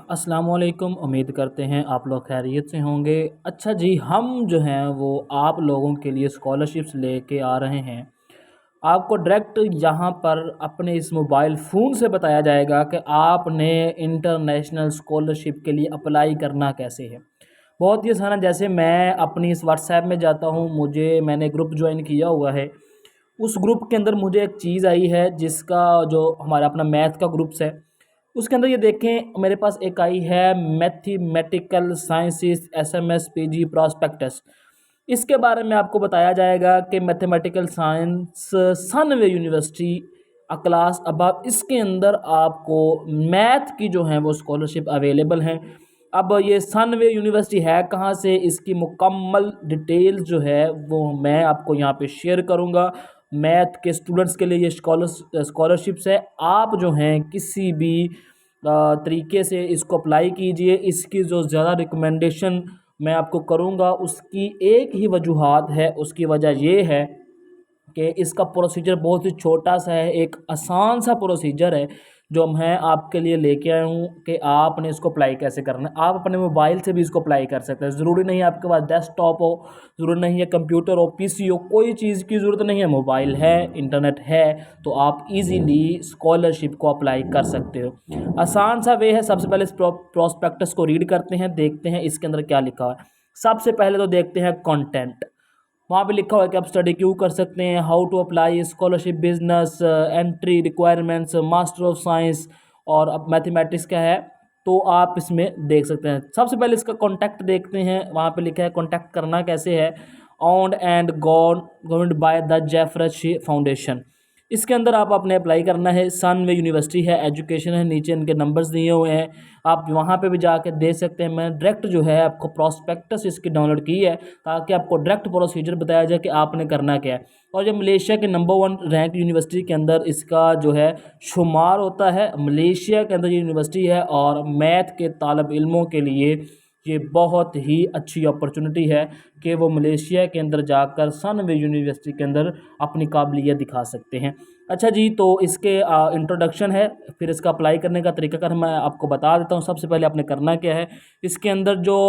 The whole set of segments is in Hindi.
अस्सलाम वालेकुम। उम्मीद करते हैं आप लोग खैरियत से होंगे। अच्छा जी, हम जो हैं वो आप लोगों के लिए स्कॉलरशिप्स लेके आ रहे हैं। आपको डायरेक्ट यहाँ पर अपने इस मोबाइल फ़ोन से बताया जाएगा कि आपने इंटरनेशनल स्कॉलरशिप के लिए अप्लाई करना कैसे है। बहुत ही आसान है। जैसे मैं अपनी इस व्हाट्सएप में जाता हूँ, मैंने ग्रुप ज्वाइन किया हुआ है। उस ग्रुप के अंदर मुझे एक चीज़ आई है जिसका जो हमारा अपना मैथ का ग्रुप्स है, उसके अंदर ये देखें मेरे पास एक आई है mathematical sciences SMS PG prospectus. इसके बारे में आपको बताया जाएगा कि मैथमेटिकल साइंस सनवे यूनिवर्सिटी क्लास अब इसके अंदर आपको मैथ की जो है वो स्कॉलरशिप अवेलेबल है। अब ये सनवे यूनिवर्सिटी है कहाँ से, इसकी मुकम्मल डिटेल जो है वो मैं आपको यहाँ पे शेयर करूँगा। मैथ के स्टूडेंट्स के लिए ये स्कॉलरशिप्स है। आप जो हैं किसी भी तरीके से इसको अप्लाई कीजिए। इसकी जो ज़्यादा रिकमेंडेशन मैं आपको करूँगा उसकी एक ही वजूहात है। उसकी वजह ये है कि इसका प्रोसीजर बहुत ही छोटा सा है, एक आसान सा प्रोसीजर है जो मैं आपके लिए लेके आया हूँ कि आपने इसको अप्लाई कैसे करना है। आप अपने मोबाइल से भी इसको अप्लाई कर सकते हैं। ज़रूरी नहीं है आपके पास डेस्कटॉप हो, ज़रूरी नहीं है कंप्यूटर हो, पीसी हो, कोई चीज़ की ज़रूरत नहीं है। मोबाइल है, इंटरनेट है, तो आप इजीली स्कॉलरशिप को अप्लाई कर सकते हो। आसान सा वे है। सबसे पहले इस प्रोस्पेक्टस को रीड करते हैं, देखते हैं इसके अंदर क्या लिखा हुआ है। सबसे पहले तो देखते हैं कंटेंट। वहाँ पे लिखा हुआ है कि आप स्टडी क्यों कर सकते हैं, how to apply scholarship, business entry requirements, master of science और अब मैथमेटिक्स का है, तो आप इसमें देख सकते हैं। सबसे पहले इसका कॉन्टैक्ट देखते हैं। वहाँ पे लिखा है कॉन्टैक्ट करना कैसे है, owned and government by the Jeffers foundation. इसके अंदर आप अपने अप्लाई करना है। सनवे यूनिवर्सिटी है, एजुकेशन है, नीचे इनके नंबर्स दिए हुए हैं, आप वहाँ पे भी जाके दे सकते हैं। मैंने डायरेक्ट जो है आपको प्रॉस्पेक्टस इसकी डाउनलोड की है ताकि आपको डायरेक्ट प्रोसीजर बताया जाए कि आपने करना क्या है। और ये मलेशिया के नंबर 1 रैंक यूनिवर्सिटी के अंदर इसका जो है शुमार होता है। मलेशिया के अंदर ये यूनिवर्सिटी है और मैथ के तालब इल्मों के लिए ये बहुत ही अच्छी अपॉर्चुनिटी है कि वो मलेशिया के अंदर जाकर सनवे यूनिवर्सिटी के अंदर अपनी काबिलियत दिखा सकते हैं। अच्छा जी, तो इसके इंट्रोडक्शन है, फिर इसका अप्लाई करने का तरीकाकार मैं आपको बता देता हूँ। सबसे पहले आपने करना क्या है, इसके अंदर जो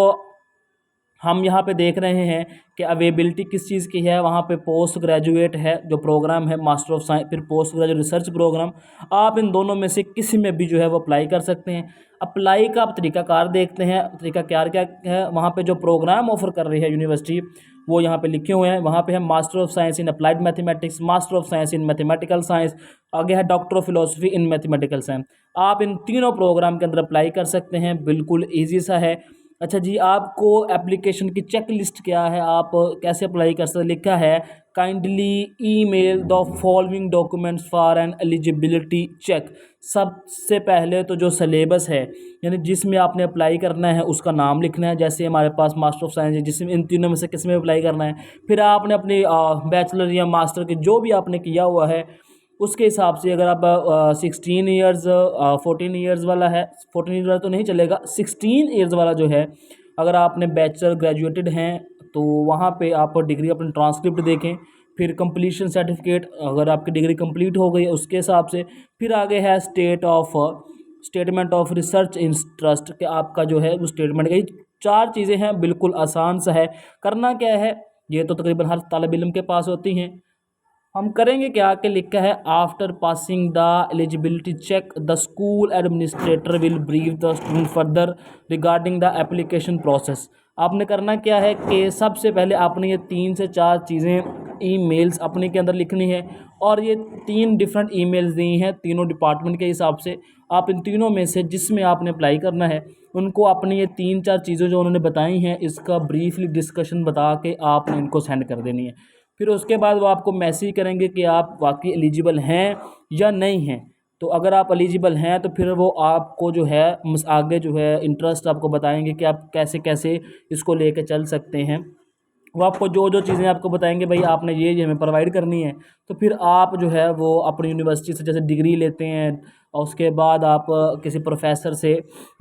हम यहाँ पे देख रहे हैं कि अवेलेबिलिटी किस चीज़ की है। वहाँ पे पोस्ट ग्रेजुएट है जो प्रोग्राम है, मास्टर ऑफ साइंस, फिर पोस्ट ग्रेजुएट रिसर्च प्रोग्राम। आप इन दोनों में से किसी में भी जो है वो अप्लाई कर सकते हैं। अप्लाई का आप तरीकाकार देखते हैं, तरीका क्या क्या है। वहाँ पे जो प्रोग्राम ऑफर कर रही है यूनिवर्सिटी वो यहाँ पे लिखे हुए हैं। वहाँ पे है master of science in applied mathematics, master of science in mathematical science, आगे है doctor of philosophy in mathematical science. आप इन तीनों प्रोग्राम के अंदर अप्लाई कर सकते हैं, बिल्कुल ईजी सा है। अच्छा जी, आपको एप्लीकेशन की चेक लिस्ट क्या है, आप कैसे अप्लाई कर सकते, लिखा है kindly email the following documents for an eligibility check. सबसे पहले तो जो सिलेबस है यानी जिसमें आपने अप्लाई करना है उसका नाम लिखना है। जैसे हमारे पास मास्टर ऑफ साइंस है जिसमें इन तीनों में से किस में अप्लाई करना है। फिर आपने अपनी बैचलर या मास्टर के जो भी आपने किया हुआ है उसके हिसाब से, अगर आप 16 ईयर्स 14 ईयर्स वाला है, 14 ईयर्स वाला तो नहीं चलेगा, 16 ईयर्स वाला जो है, अगर आपने बैचलर ग्रेजुएटेड हैं तो वहाँ पे आप डिग्री अपनी ट्रांसक्रिप्ट देखें। फिर कंप्लीशन सर्टिफिकेट, अगर आपकी डिग्री कंप्लीट हो गई है उसके हिसाब से। फिर आगे है स्टेटमेंट ऑफ रिसर्च इंटरेस्ट कि आपका जो है वो स्टेटमेंट, यही 4 चीज़ें हैं। बिल्कुल आसान सा है। करना क्या है, ये तो तकरीबन हर तालिब इल्म के पास होती हैं। हम करेंगे क्या कि लिखा है after passing the eligibility check the school administrator will brief the student further regarding the application process. आपने करना क्या है कि सबसे पहले आपने ये 3 से 4 चीज़ें ईमेल्स अपने के अंदर लिखनी है और ये 3 डिफरेंट ईमेल्स दी हैं तीनों डिपार्टमेंट के हिसाब से। आप इन तीनों में से जिसमें आपने अप्लाई करना है उनको अपनी ये 3-4 चीज़ें जो उन्होंने बताई हैं इसका ब्रीफली डिस्कशन बता के आपने इनको सेंड कर देनी है। फिर उसके बाद वो आपको मैसेज करेंगे कि आप वाकई एलिजिबल हैं या नहीं हैं। तो अगर आप एलिजिबल हैं तो फिर वो आपको जो है आगे जो है इंटरेस्ट आपको बताएंगे कि आप कैसे कैसे इसको लेके चल सकते हैं। वो आपको जो जो चीज़ें आपको बताएंगे भाई आपने ये हमें प्रोवाइड करनी है। तो फिर आप जो है वो अपनी यूनिवर्सिटी से जैसे डिग्री लेते हैं, और उसके बाद आप किसी प्रोफेसर से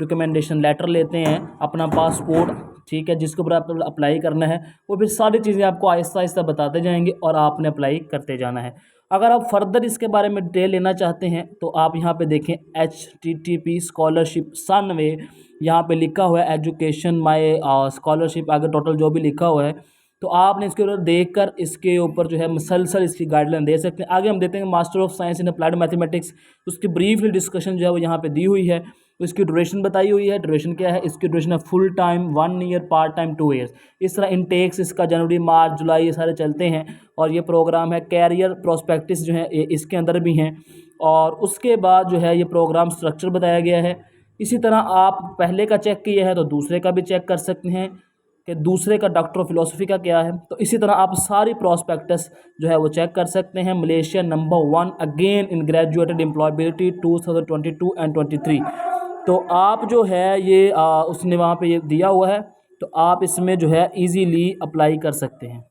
रिकमेंडेशन लेटर लेते हैं, अपना पासपोर्ट, ठीक है, जिसके ऊपर आप अप्लाई करना है, वो फिर सारी चीज़ें आपको आहिस्ता आहिस्ता बताते जाएंगे और आपने अप्लाई करते जाना है। अगर आप फर्दर इसके बारे में डिटेल लेना चाहते हैं तो आप यहाँ पे देखें HTTP स्कॉलरशिप सनवे, यहाँ पे लिखा हुआ है एजुकेशन माई स्कॉलरशिप, आगे टोटल जो भी लिखा हुआ है, तो आपने इसके ऊपर देखकर इसके ऊपर जो है मुसलसल इसकी गाइडलाइन दे सकते हैं। आगे हम देते हैं master of science in applied mathematics, उसकी ब्रीफली डिस्कशन जो है वो यहाँ पे दी हुई है। इसकी ड्यूरेशन बताई हुई है, ड्यूरेशन क्या है, इसकी ड्यूरेशन है full time 1 year, part time 2 years. इस तरह इनटेक्स इसका जनवरी मार्च जुलाई ये सारे चलते हैं। और ये प्रोग्राम है कैरियर प्रोस्पेक्टिस जो है ये इसके अंदर भी हैं। और उसके बाद जो है ये प्रोग्राम स्ट्रक्चर बताया गया है। इसी तरह आप पहले का चेक किए हैं तो दूसरे का भी चेक कर सकते हैं कि दूसरे का डॉक्टर ऑफ फिलोसफी का क्या है। तो इसी तरह आप सारी प्रोस्पेक्टस जो है वो चेक कर सकते हैं। Malaysia number 1 again in graduated employability 2022 and 23। तो आप जो है ये उसने वहाँ पे ये दिया हुआ है, तो आप इसमें जो है इजीली अप्लाई कर सकते हैं।